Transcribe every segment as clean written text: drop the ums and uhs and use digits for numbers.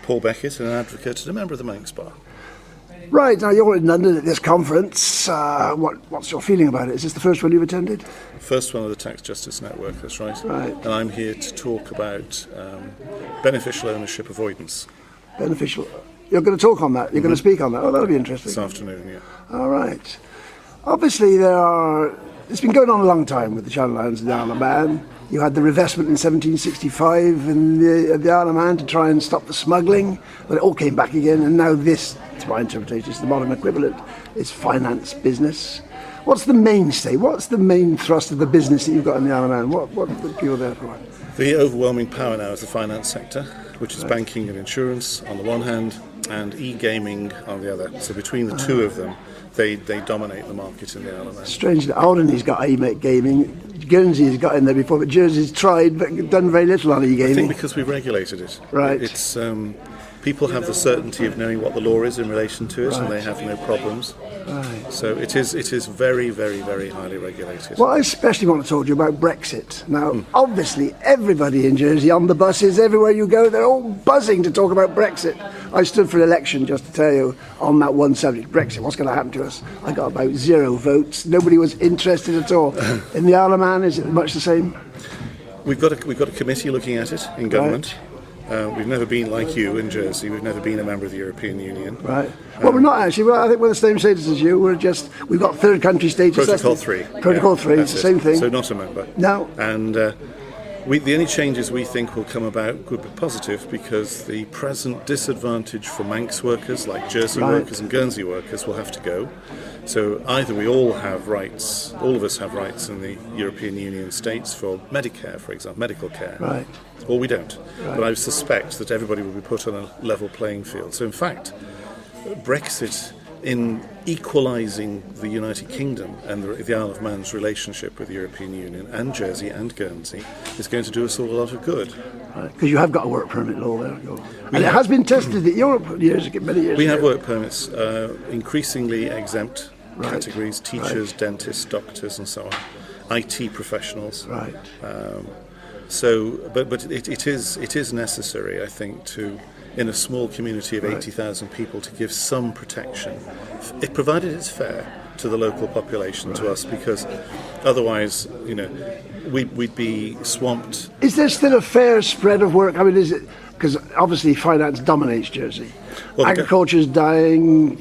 Paul Beckett, an advocate and a member of the Manx Bar. Right, now you're in London at this conference. What's your feeling about it? Is this the first one you've attended? First one of the Tax Justice Network, that's right. Right. And I'm here to talk about beneficial ownership avoidance. Beneficial. You're going to talk on that? You're going to speak on that? Oh, that'll be interesting. This afternoon, yeah. All right. Obviously, it's been going on a long time with the Channel Islands and the Isle of Man. You had the revestment in 1765 in the Isle of Man to try and stop the smuggling, but it all came back again, and now this, to my interpretation, is the modern equivalent. It's finance business. What's the mainstay? What's the main thrust of the business that you've got in the Isle of Man? What are the people there for? The overwhelming power now is the finance sector, which is banking and insurance on the one hand, and e-gaming on the other. So between the two of them, they dominate the market in the Isle of Man. Strangely, Alderney's got gaming. Guernsey's got in there before, but Jersey's tried, but done very little on e-gaming. I think because we regulated it. Right. It's people have the certainty of knowing what the law is in relation to it, and they have no problems. Right. So it is very, very, very highly regulated. Well, I especially want to talk to you about Brexit. Now, obviously, everybody in Jersey, on the buses, everywhere you go, they're all buzzing to talk about Brexit. I stood for election, just to tell you, on that one subject, Brexit, what's going to happen to us? I got about 0 votes. Nobody was interested at all. In the Isle of Man, is it much the same? We've got a committee looking at it in government. Right. We've never been like you in Jersey. We've never been a member of the European Union. Right. Well, we're not actually. I think we're the same status as you. We've got third country status. Protocol 3. Protocol 3. It's the same thing. So not a member. No. And the only changes we think will come about could be positive, because the present disadvantage for Manx workers, like Jersey workers and Guernsey workers, will have to go. So either we all have rights, all of us have rights in the European Union states for Medicare, for example, medical care, right, or we don't. Right. But I suspect that everybody will be put on a level playing field. So in fact, Brexit, in equalising the United Kingdom and the Isle of Man's relationship with the European Union and Jersey and Guernsey, is going to do us all a lot of good. Because you have got a work permit law there. And it has been tested at Europe many years ago. We have work permits, increasingly exempt categories, teachers, dentists, doctors and so on, IT professionals. Right. But it is necessary, I think, to, in a small community of 80,000 people, to give some protection, provided it's fair to the local population, to us, because otherwise, we'd be swamped. Is there still a fair spread of work? I mean, is it, because obviously finance dominates Jersey. Well, agriculture's dying.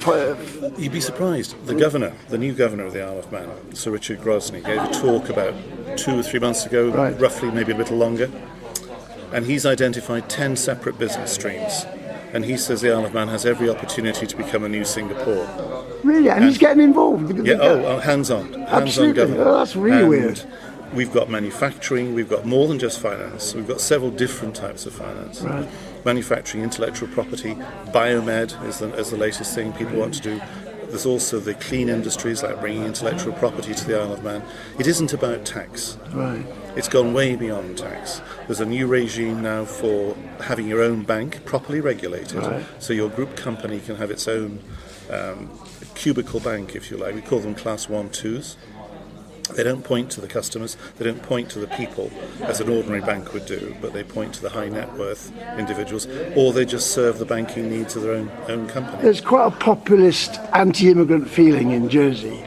You'd be surprised. The new governor of the Isle of Man, Sir Richard Grosney, gave a talk about 2 or 3 months ago, roughly, maybe a little longer, and he's identified 10 separate business streams. And he says the Isle of Man has every opportunity to become a new Singapore. Really? And he's getting involved? Hands-on. Hands-on government. Oh, that's really weird. We've got manufacturing, we've got more than just finance, we've got several different types of finance. Right. Manufacturing, intellectual property, biomed is the latest thing people want to do. There's also the clean industries, like bringing intellectual property to the Isle of Man. It isn't about tax. Right. It's gone way beyond tax. There's a new regime now for having your own bank properly regulated, so your group company can have its own cubicle bank, if you like. We call them Class 1, 2s. They don't point to the customers, they don't point to the people as an ordinary bank would do, but they point to the high net worth individuals, or they just serve the banking needs of their own company. There's quite a populist anti-immigrant feeling in Jersey,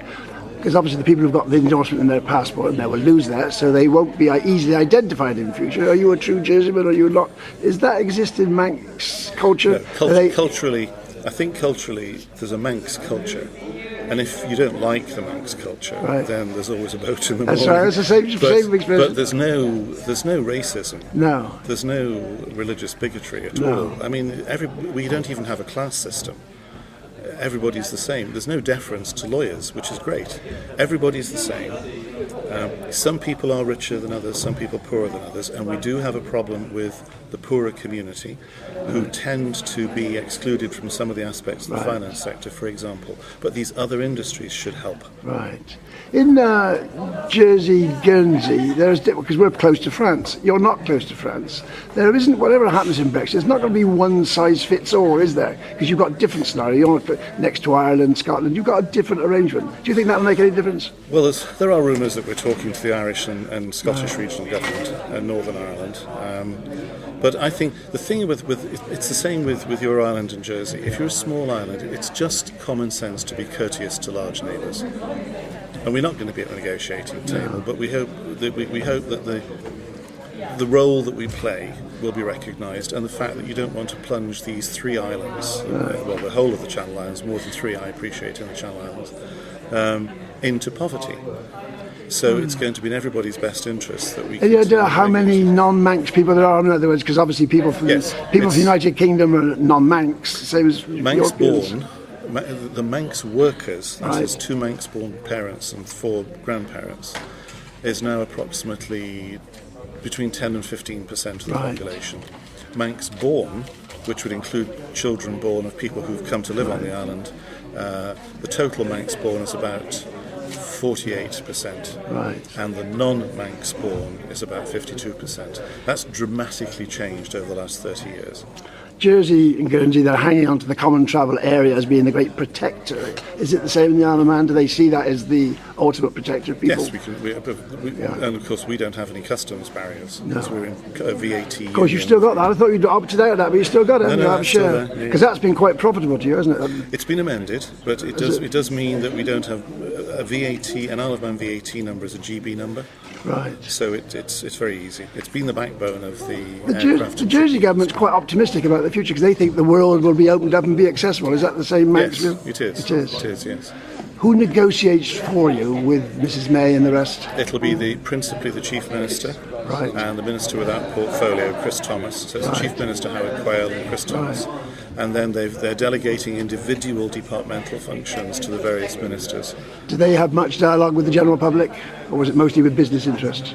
because obviously the people who've got the endorsement in their passport now will lose that, so they won't be easily identified in the future. Are you a true Jerseyman or are you not? Does that exist in Manx culture? No, culturally, I think culturally there's a Manx culture. And if you don't like the Manx culture, then there's always a boat in the morning. That's right, it's the same experience. But there's no racism. No. There's no religious bigotry at all. I mean, we don't even have a class system. Everybody's the same. There's no deference to lawyers, which is great. Everybody's the same. Some people are richer than others, some people poorer than others, and we do have a problem with the poorer community who tend to be excluded from some of the aspects of the finance sector, for example. But these other industries should help. Right. In Jersey, Guernsey, because we're close to France. You're not close to France. There isn't, whatever happens in Brexit, it's not going to be one size fits all, is there? Because you've got different scenarios. You're next to Ireland, Scotland. You've got a different arrangement. Do you think that will make any difference? Well, there are rumours that we're talking to the Irish and Scottish regional government and Northern Ireland. But I think the thing it's the same with your island and Jersey. If you're a small island, it's just common sense to be courteous to large neighbours. And we're not going to be at the negotiating table, but we hope that the role that we play will be recognised, and the fact that you don't want to plunge these 3 islands, well, the whole of the Channel Islands, more than 3 I appreciate in the Channel Islands, into poverty. So it's going to be in everybody's best interest that we. And you know how many non-Manx people there are? In other words, because obviously people from the United Kingdom are non-Manx, same as Manx-born. The Manx workers, that is 2 Manx-born parents and 4 grandparents, is now approximately between 10 and 15% of the population. Manx-born, which would include children born of people who've come to live on the island, the total Manx-born is about 48%, and the non-Manx born is about 52%. That's dramatically changed over the last 30 years. Jersey and Guernsey, they're hanging on to the common travel area as being the great protector. Is it the same in the Isle of Man? Do they see that as the ultimate protector of people? Yes, we can. And of course, we don't have any customs barriers because we're in a VAT. Of course, you've still got that. I thought you'd up to date on that, but you still got it. No, sure. Because that's been quite profitable to you, hasn't it? It's been amended, but it does mean that we don't have a VAT. An Isle of Man VAT number is a GB number. Right. So it's very easy. It's been the backbone of the aircraft. The Jersey government's quite optimistic about the future because they think the world will be opened up and be accessible. Is that the same, Manx view? Yes, it is. It is. It is, yes. Who negotiates for you with Mrs May and the rest? It'll be principally the Chief Minister and the Minister without portfolio, Chris Thomas. So it's the Chief Minister, Howard Quayle, and Chris Thomas. And then they're delegating individual departmental functions to the various ministers. Do they have much dialogue with the general public, or was it mostly with business interests?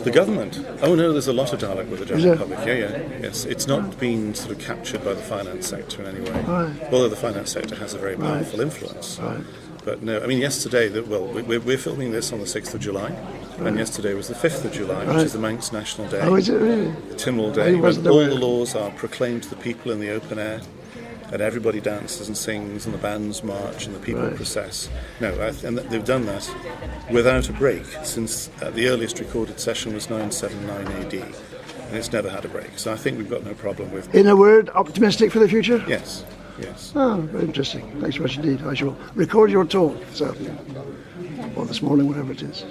The government? Oh no, there's a lot of dialogue with the general public. Yes. It's not been sort of captured by the finance sector in any way. Although the finance sector has a very powerful influence. But no, I mean, yesterday, we're filming this on the 6th of July, and yesterday was the 5th of July, which is the Manx National Day. Oh, is it really? Tynwald Day, when all the laws are proclaimed to the people in the open air, and everybody dances and sings, and the bands march, and the people process. No, and they've done that without a break since the earliest recorded session was 979 AD, and it's never had a break. So I think we've got no problem with. In a word, optimistic for the future? Yes. Yes. Oh, very interesting. Thanks very much indeed. I shall record your talk this afternoon, or this morning, whatever it is.